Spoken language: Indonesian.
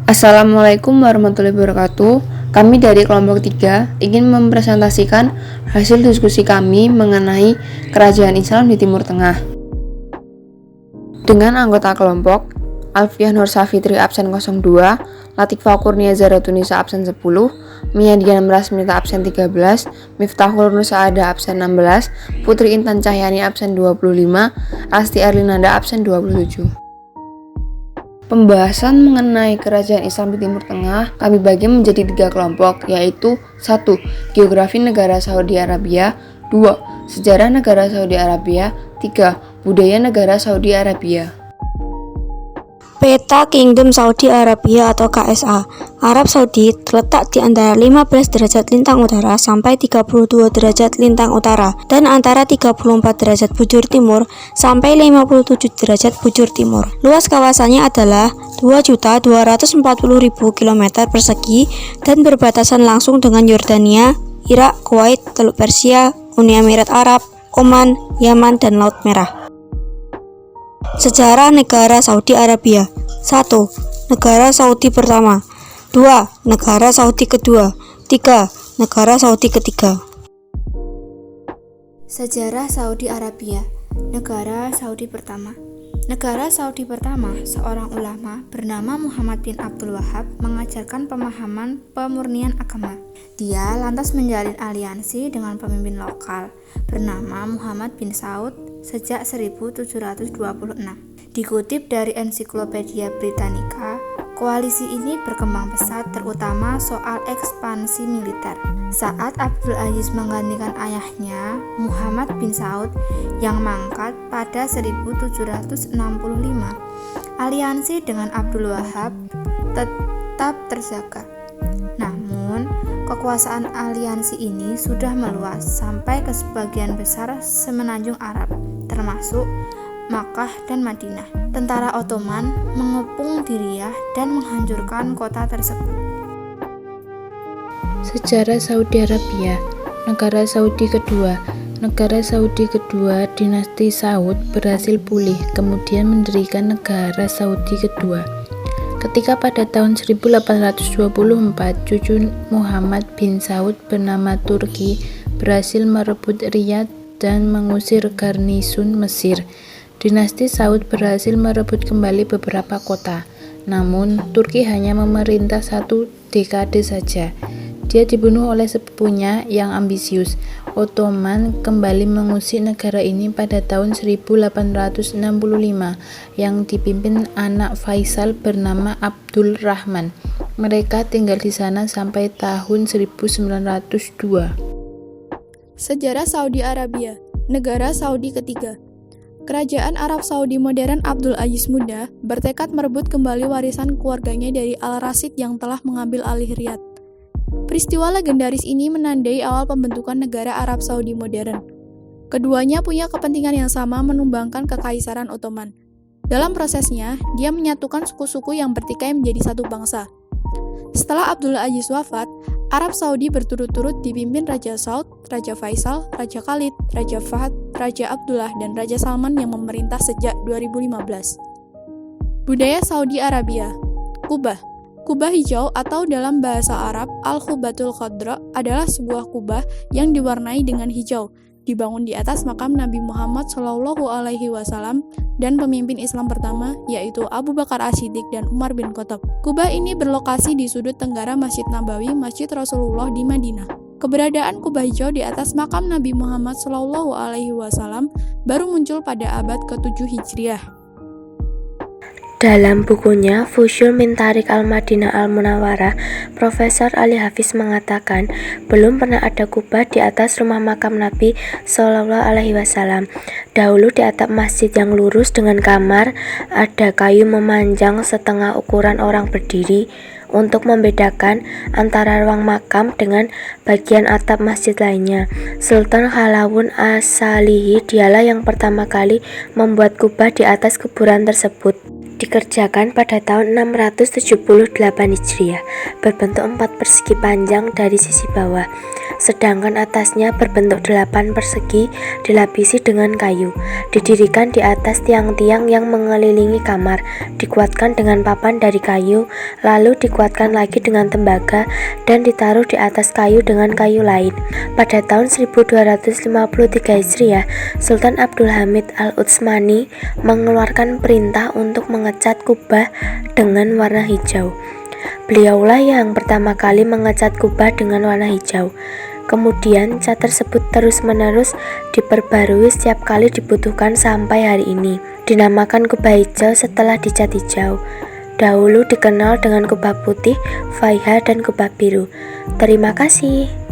Assalamualaikum warahmatullahi wabarakatuh. Kami dari kelompok 3 ingin mempresentasikan hasil diskusi kami mengenai kerajaan Islam di Timur Tengah. Dengan anggota kelompok Alfiah Nur Safitri absen 02, Latifah Kurnia Zaratunisa absen 10, Mia Dian Rasmita absen 13, Miftahul Nur Saada absen 16, Putri Intan Cahyani absen 25, Asti Erlinanda absen 27. Pembahasan mengenai kerajaan Islam di Timur Tengah kami bagi menjadi 3 kelompok, yaitu 1. Geografi negara Saudi Arabia, 2. Sejarah negara Saudi Arabia, 3. Budaya negara Saudi Arabia. Peta Kingdom Saudi Arabia atau KSA. Arab Saudi terletak di antara 15 derajat lintang utara sampai 32 derajat lintang utara dan antara 34 derajat bujur timur sampai 57 derajat bujur timur. Luas kawasannya adalah 2.240.000 km persegi dan berbatasan langsung dengan Yordania, Irak, Kuwait, Teluk Persia, Uni Emirat Arab, Oman, Yaman, dan Laut Merah. Sejarah negara Saudi Arabia. 1. Negara Saudi pertama. 2. Negara Saudi kedua. 3. Negara Saudi ketiga. Sejarah Saudi Arabia. Negara Saudi pertama. Negara Saudi pertama, seorang ulama bernama Muhammad bin Abdul Wahab mengajarkan pemahaman pemurnian agama. Dia lantas menjalin aliansi dengan pemimpin lokal bernama Muhammad bin Saud sejak 1726. Dikutip dari Ensiklopedia Britannica, koalisi ini berkembang pesat terutama soal ekspansi militer. Saat Abdul Aziz menggantikan ayahnya, Muhammad bin Saud yang mangkat pada 1765, aliansi dengan Abdul Wahab tetap terjaga. Namun, kekuasaan aliansi ini sudah meluas sampai ke sebagian besar semenanjung Arab, termasuk Makkah dan Madinah. Tentara Ottoman mengepung Diriyah dan menghancurkan kota tersebut. Sejarah Saudi Arabia. Negara Saudi kedua. Negara Saudi kedua, dinasti Saud berhasil pulih, kemudian mendirikan negara Saudi kedua. Ketika pada tahun 1824, cucu Muhammad bin Saud bernama Turki berhasil merebut Riyadh dan mengusir garnisun Mesir. Dinasti Saud berhasil merebut kembali beberapa kota, namun Turki hanya memerintah 1 dekade saja. Dia dibunuh oleh sepupunya yang ambisius. Ottoman kembali mengusik negara ini pada tahun 1865 yang dipimpin anak Faisal bernama Abdul Rahman. Mereka tinggal di sana sampai tahun 1902. Sejarah Saudi Arabia. Negara Saudi ketiga. Kerajaan Arab Saudi modern Abdul Aziz Muda bertekad merebut kembali warisan keluarganya dari Al-Rashid yang telah mengambil alih Riyadh. Peristiwa legendaris ini menandai awal pembentukan negara Arab Saudi modern. Keduanya punya kepentingan yang sama menumbangkan kekaisaran Ottoman. Dalam prosesnya, dia menyatukan suku-suku yang bertikai menjadi satu bangsa. Setelah Abdul Aziz wafat, Arab Saudi berturut-turut dipimpin Raja Saud, Raja Faisal, Raja Khalid, Raja Fahd, Raja Abdullah, dan Raja Salman yang memerintah sejak 2015. Budaya Saudi Arabia. Kubah. Kubah hijau atau dalam bahasa Arab Al-Qubatul Khadra adalah sebuah kubah yang diwarnai dengan hijau, dibangun di atas makam Nabi Muhammad SAW dan pemimpin Islam pertama yaitu Abu Bakar As-Siddiq dan Umar bin Khattab. Kubah ini berlokasi di sudut tenggara Masjid Nabawi, Masjid Rasulullah di Madinah. Keberadaan kubah hijau di atas makam Nabi Muhammad SAW baru muncul pada abad ke-7 Hijriah. Dalam bukunya Fushul min Tariq al-Madinah al-Munawwarah, Profesor Ali Hafiz mengatakan, belum pernah ada kubah di atas rumah makam Nabi SAW. Dahulu di atap masjid yang lurus dengan kamar, ada kayu memanjang setengah ukuran orang berdiri untuk membedakan antara ruang makam dengan bagian atap masjid lainnya. Sultan Khalawun As-Salihi dialah yang pertama kali membuat kubah di atas kuburan tersebut. Dikerjakan pada tahun 678 Hijriah, berbentuk 4 persegi panjang dari sisi bawah. sedangkan atasnya berbentuk 8 persegi dilapisi dengan kayu. Didirikan di atas tiang-tiang yang mengelilingi kamar, dikuatkan dengan papan dari kayu, lalu dikuatkan lagi dengan tembaga dan ditaruh di atas kayu dengan kayu lain. Pada tahun 1253 Hijriah, Sultan Abdul Hamid Al-Utsmani mengeluarkan perintah untuk mengecat kubah dengan warna hijau. Beliaulah yang pertama kali mengecat kubah dengan warna hijau. Kemudian cat tersebut terus-menerus diperbarui setiap kali dibutuhkan sampai hari ini. Dinamakan kubah hijau setelah dicat hijau. Dahulu dikenal dengan kubah putih, faiha, dan kubah biru. Terima kasih.